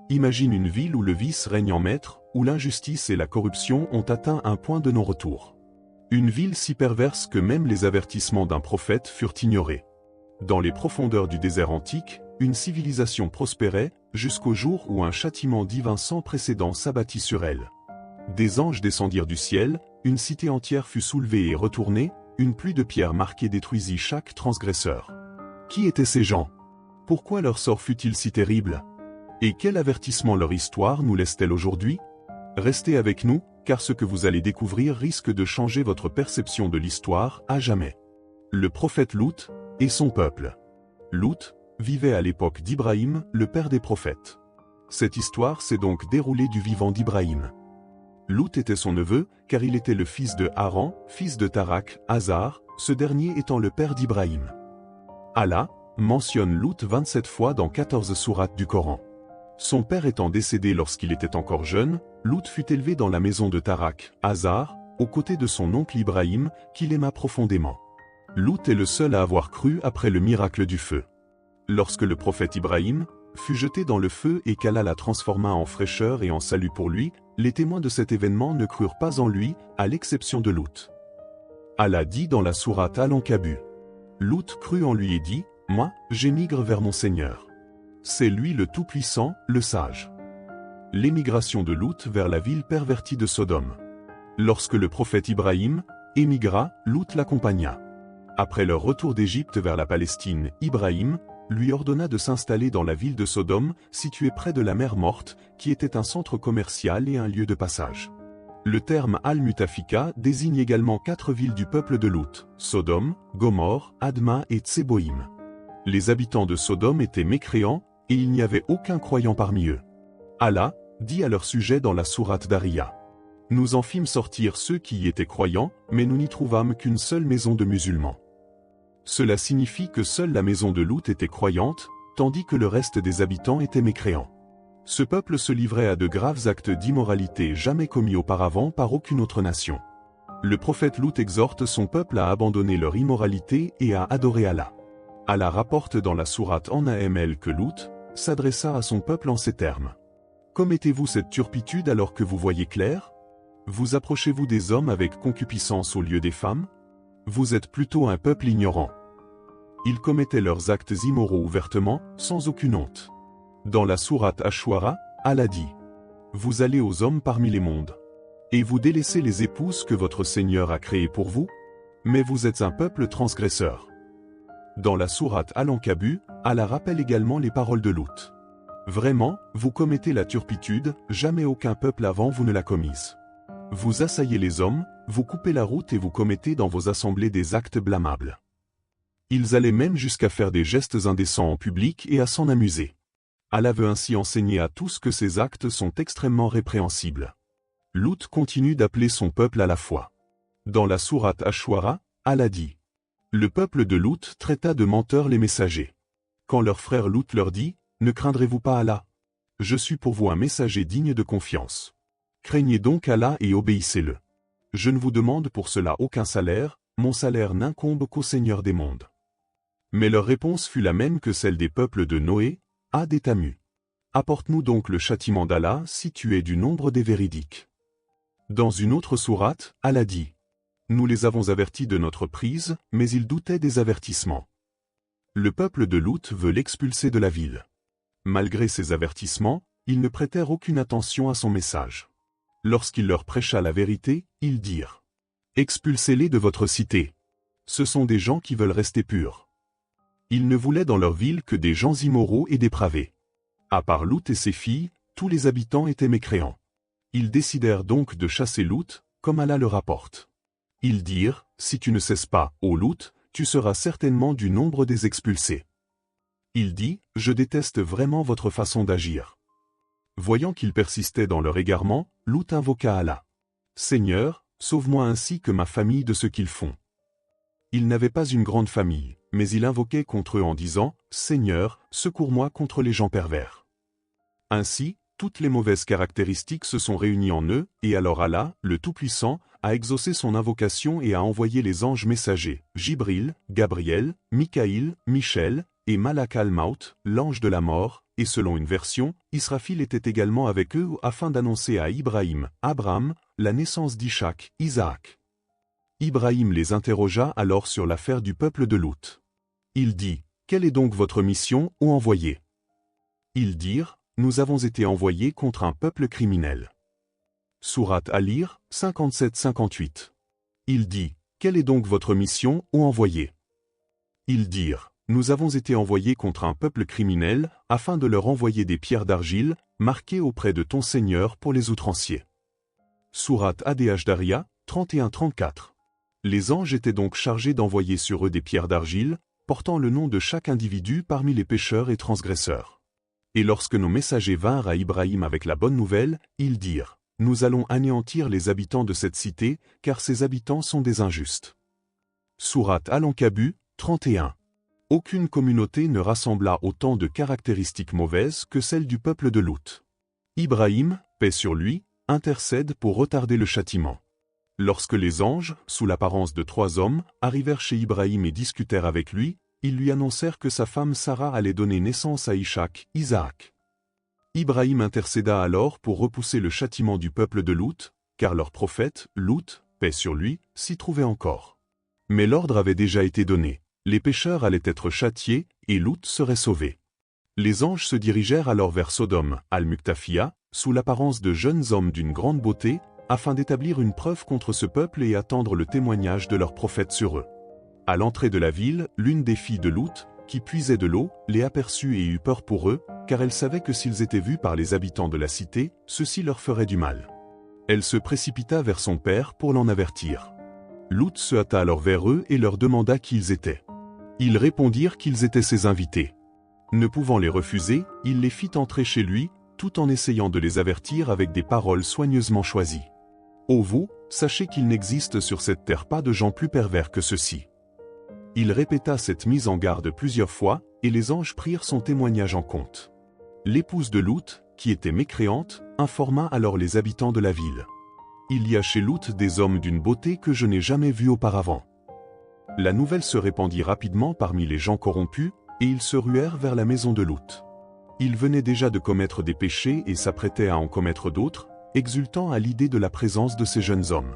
Imagine une ville où le vice règne en maître, où l'injustice et la corruption ont atteint un point de non-retour. Une ville si perverse que même les avertissements d'un prophète furent ignorés. Dans les profondeurs du désert antique, une civilisation prospérait, jusqu'au jour où un châtiment divin sans précédent s'abattit sur elle. Des anges descendirent du ciel, une cité entière fut soulevée et retournée, une pluie de pierres marquées détruisit chaque transgresseur. Qui étaient ces gens? Pourquoi leur sort fut-il si terrible? Et quel avertissement leur histoire nous laisse-t-elle aujourd'hui? Restez avec nous, car ce que vous allez découvrir risque de changer votre perception de l'histoire à jamais. Le prophète Lut et son peuple. Lut vivait à l'époque d'Ibrahim, le père des prophètes. Cette histoire s'est donc déroulée du vivant d'Ibrahim. Lut était son neveu, car il était le fils de Haran, fils de Tarak, Hazar, ce dernier étant le père d'Ibrahim. Allah mentionne Lut 27 fois dans 14 sourates du Coran. Son père étant décédé lorsqu'il était encore jeune, Lut fut élevé dans la maison de Tarak, Hazar, aux côtés de son oncle Ibrahim, qu'il aima profondément. Lut est le seul à avoir cru après le miracle du feu. Lorsque le prophète Ibrahim fut jeté dans le feu et qu'Allah la transforma en fraîcheur et en salut pour lui, les témoins de cet événement ne crurent pas en lui, à l'exception de Lut. Allah dit dans la sourate Al-Ankabut. Lut crut en lui et dit, « Moi, j'émigre vers mon Seigneur. » C'est lui le Tout-Puissant, le Sage. L'émigration de Lut vers la ville pervertie de Sodome. Lorsque le prophète Ibrahim émigra, Lut l'accompagna. Après leur retour d'Égypte vers la Palestine, Ibrahim lui ordonna de s'installer dans la ville de Sodome, située près de la mer Morte, qui était un centre commercial et un lieu de passage. Le terme Al-Mutafika désigne également 4 villes du peuple de Lut, Sodome, Gomorrhe, Adma et Tseboïm. Les habitants de Sodome étaient mécréants, et il n'y avait aucun croyant parmi eux. Allah dit à leur sujet dans la sourate Dariyah. Nous en fîmes sortir ceux qui y étaient croyants, mais nous n'y trouvâmes qu'une seule maison de musulmans. Cela signifie que seule la maison de Lut était croyante, tandis que le reste des habitants étaient mécréants. Ce peuple se livrait à de graves actes d'immoralité jamais commis auparavant par aucune autre nation. Le prophète Lut exhorte son peuple à abandonner leur immoralité et à adorer Allah. Allah rapporte dans la sourate An-Naml que Lut s'adressa à son peuple en ces termes. Commettez-vous cette turpitude alors que vous voyez clair? Vous approchez-vous des hommes avec concupiscence au lieu des femmes? Vous êtes plutôt un peuple ignorant. Ils commettaient leurs actes immoraux ouvertement, sans aucune honte. Dans la sourate Ash-Shu'ara, Allah dit « Vous allez aux hommes parmi les mondes. Et vous délaissez les épouses que votre Seigneur a créées pour vous? Mais vous êtes un peuple transgresseur. » Dans la sourate Al-Ankabut, Allah rappelle également les paroles de Lut. « Vraiment, vous commettez la turpitude, jamais aucun peuple avant vous ne l'a commise. Vous assaillez les hommes, vous coupez la route et vous commettez dans vos assemblées des actes blâmables. » Ils allaient même jusqu'à faire des gestes indécents en public et à s'en amuser. Allah veut ainsi enseigner à tous que ces actes sont extrêmement répréhensibles. Lut continue d'appeler son peuple à la foi. Dans la sourate Ash-Shu'ara, Allah dit « Le peuple de Lut traita de menteurs les messagers. Quand leur frère Lut leur dit « Ne craindrez-vous pas Allah? Je suis pour vous un messager digne de confiance. Craignez donc Allah et obéissez-le. Je ne vous demande pour cela aucun salaire, mon salaire n'incombe qu'au Seigneur des mondes. » Mais leur réponse fut la même que celle des peuples de Noé, Ad et Tamu. Apporte-nous donc le châtiment d'Allah si tu es du nombre des véridiques. Dans une autre sourate, Allah dit « Nous les avons avertis de notre prise, mais ils doutaient des avertissements. » Le peuple de Lut veut l'expulser de la ville. Malgré ces avertissements, ils ne prêtèrent aucune attention à son message. Lorsqu'il leur prêcha la vérité, ils dirent « Expulsez-les de votre cité. Ce sont des gens qui veulent rester purs. » Ils ne voulaient dans leur ville que des gens immoraux et dépravés. À part Lut et ses filles, tous les habitants étaient mécréants. Ils décidèrent donc de chasser Lut, comme Allah le rapporte. Ils dirent, « Si tu ne cesses pas, ô Lut, tu seras certainement du nombre des expulsés. » Il dit, « Je déteste vraiment votre façon d'agir. » Voyant qu'ils persistaient dans leur égarement, Lut invoqua Allah. « Seigneur, sauve-moi ainsi que ma famille de ce qu'ils font. » Il n'avait pas une grande famille, mais il invoquait contre eux en disant « Seigneur, secours-moi contre les gens pervers. » Ainsi, toutes les mauvaises caractéristiques se sont réunies en eux, et alors Allah, le Tout-Puissant, a exaucé son invocation et a envoyé les anges messagers, Jibril, Gabriel, Mikaïl, Michel, et Malak al-Maut, l'ange de la mort, et selon une version, Israfil était également avec eux afin d'annoncer à Ibrahim, Abraham, la naissance d'Ishak, Isaac. Ibrahim les interrogea alors sur l'affaire du peuple de Lut. Il dit, « Quelle est donc votre mission, ô envoyés ?» Ils dirent, « Nous avons été envoyés contre un peuple criminel. » Sourate Al-Ir, 57-58. Il dit, « Quelle est donc votre mission, ô envoyés ?» Ils dirent, « Nous avons été envoyés contre un peuple criminel, afin de leur envoyer des pierres d'argile, marquées auprès de ton Seigneur pour les outranciers. » Sourate Ad-Daria, 31-34. Les anges étaient donc chargés d'envoyer sur eux des pierres d'argile, portant le nom de chaque individu parmi les pécheurs et transgresseurs. Et lorsque nos messagers vinrent à Ibrahim avec la bonne nouvelle, ils dirent, « Nous allons anéantir les habitants de cette cité, car ses habitants sont des injustes. » Sourate Al-Ankabut, 31. Aucune communauté ne rassembla autant de caractéristiques mauvaises que celle du peuple de Lut. Ibrahim, paix sur lui, intercède pour retarder le châtiment. Lorsque les anges, sous l'apparence de 3 hommes, arrivèrent chez Ibrahim et discutèrent avec lui, ils lui annoncèrent que sa femme Sarah allait donner naissance à Ishak, Isaac. Ibrahim intercéda alors pour repousser le châtiment du peuple de Lut, car leur prophète, Lut, paix sur lui, s'y trouvait encore. Mais l'ordre avait déjà été donné. Les pécheurs allaient être châtiés, et Lut serait sauvé. Les anges se dirigèrent alors vers Sodome, Al-Muktafia, sous l'apparence de jeunes hommes d'une grande beauté, afin d'établir une preuve contre ce peuple et attendre le témoignage de leur prophète sur eux. À l'entrée de la ville, l'une des filles de Lut, qui puisait de l'eau, les aperçut et eut peur pour eux, car elle savait que s'ils étaient vus par les habitants de la cité, ceci leur ferait du mal. Elle se précipita vers son père pour l'en avertir. Lut se hâta alors vers eux et leur demanda qui ils étaient. Ils répondirent qu'ils étaient ses invités. Ne pouvant les refuser, il les fit entrer chez lui, tout en essayant de les avertir avec des paroles soigneusement choisies. Ô vous, sachez qu'il n'existe sur cette terre pas de gens plus pervers que ceux-ci. Il répéta cette mise en garde plusieurs fois, et les anges prirent son témoignage en compte. L'épouse de Lut, qui était mécréante, informa alors les habitants de la ville. Il y a chez Lut des hommes d'une beauté que je n'ai jamais vue auparavant. La nouvelle se répandit rapidement parmi les gens corrompus, et ils se ruèrent vers la maison de Lut. Ils venaient déjà de commettre des péchés et s'apprêtaient à en commettre d'autres, exultant à l'idée de la présence de ces jeunes hommes.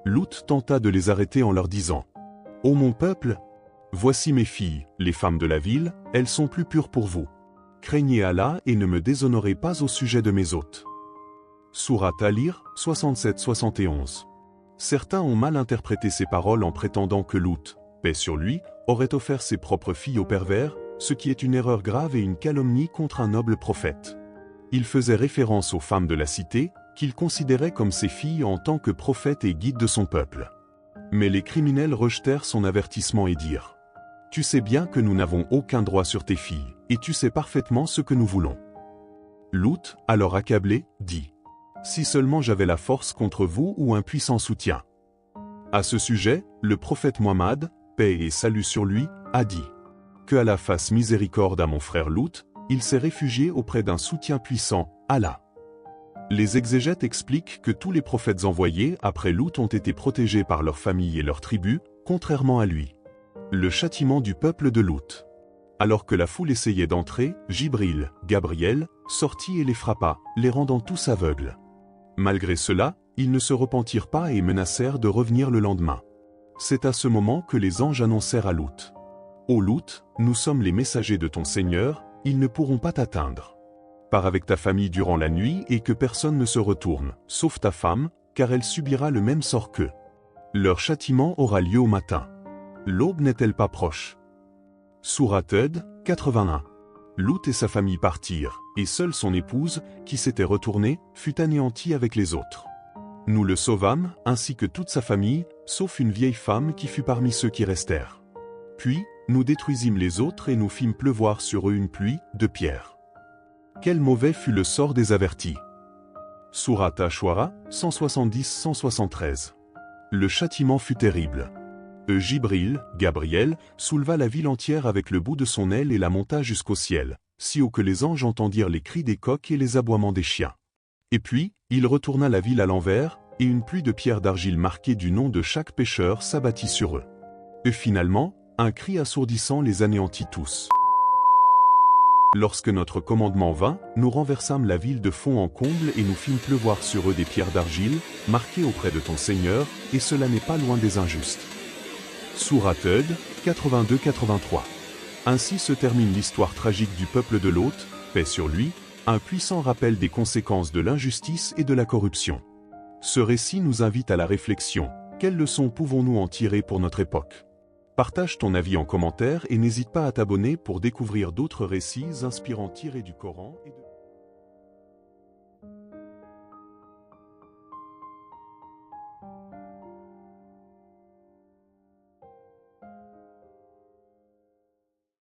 Lut tenta de les arrêter en leur disant, « Ô mon peuple, voici mes filles, les femmes de la ville, elles sont plus pures pour vous. Craignez Allah et ne me déshonorez pas au sujet de mes hôtes. » Sourate Al-Ir, 67-71. Certains ont mal interprété ces paroles en prétendant que Lut, paix sur lui, aurait offert ses propres filles aux pervers, ce qui est une erreur grave et une calomnie contre un noble prophète. Il faisait référence aux femmes de la cité, qu'il considérait comme ses filles en tant que prophète et guide de son peuple. Mais les criminels rejetèrent son avertissement et dirent, « Tu sais bien que nous n'avons aucun droit sur tes filles, et tu sais parfaitement ce que nous voulons. » Lut, alors accablé, dit, « Si seulement j'avais la force contre vous ou un puissant soutien. » À ce sujet, le prophète Muhammad, paix et salut sur lui, a dit, « Que Allah fasse miséricorde à mon frère Lut, il s'est réfugié auprès d'un soutien puissant, Allah. » Les exégètes expliquent que tous les prophètes envoyés après Lut ont été protégés par leur famille et leurs tribus, contrairement à lui. Le châtiment du peuple de Lut. Alors que la foule essayait d'entrer, Jibril, Gabriel, sortit et les frappa, les rendant tous aveugles. Malgré cela, ils ne se repentirent pas et menacèrent de revenir le lendemain. C'est à ce moment que les anges annoncèrent à Lut, « Ô Lut, nous sommes les messagers de ton Seigneur, ils ne pourront pas t'atteindre. Pars avec ta famille durant la nuit et que personne ne se retourne, sauf ta femme, car elle subira le même sort qu'eux. Leur châtiment aura lieu au matin. L'aube n'est-elle pas proche ?» Sourate Hud, 81. Lut et sa famille partirent, et seule son épouse, qui s'était retournée, fut anéantie avec les autres. Nous le sauvâmes, ainsi que toute sa famille, sauf une vieille femme qui fut parmi ceux qui restèrent. Puis, nous détruisîmes les autres et nous fîmes pleuvoir sur eux une pluie de pierres. Quel mauvais fut le sort des avertis. Sourate Ash-Shuara, 170-173. Le châtiment fut terrible. Jibril, Gabriel, souleva la ville entière avec le bout de son aile et la monta jusqu'au ciel, si haut que les anges entendirent les cris des coqs et les aboiements des chiens. Et puis, il retourna la ville à l'envers, et une pluie de pierres d'argile marquées du nom de chaque pécheur s'abattit sur eux. Et finalement, un cri assourdissant les anéantit tous. Lorsque notre commandement vint, nous renversâmes la ville de fond en comble et nous fîmes pleuvoir sur eux des pierres d'argile, marquées auprès de ton Seigneur, et cela n'est pas loin des injustes. Sourate Hud, 82-83. Ainsi se termine l'histoire tragique du peuple de Lot, paix sur lui, un puissant rappel des conséquences de l'injustice et de la corruption. Ce récit nous invite à la réflexion. Quelles leçons pouvons-nous en tirer pour notre époque? Partage ton avis en commentaire et n'hésite pas à t'abonner pour découvrir d'autres récits inspirants tirés du Coran et de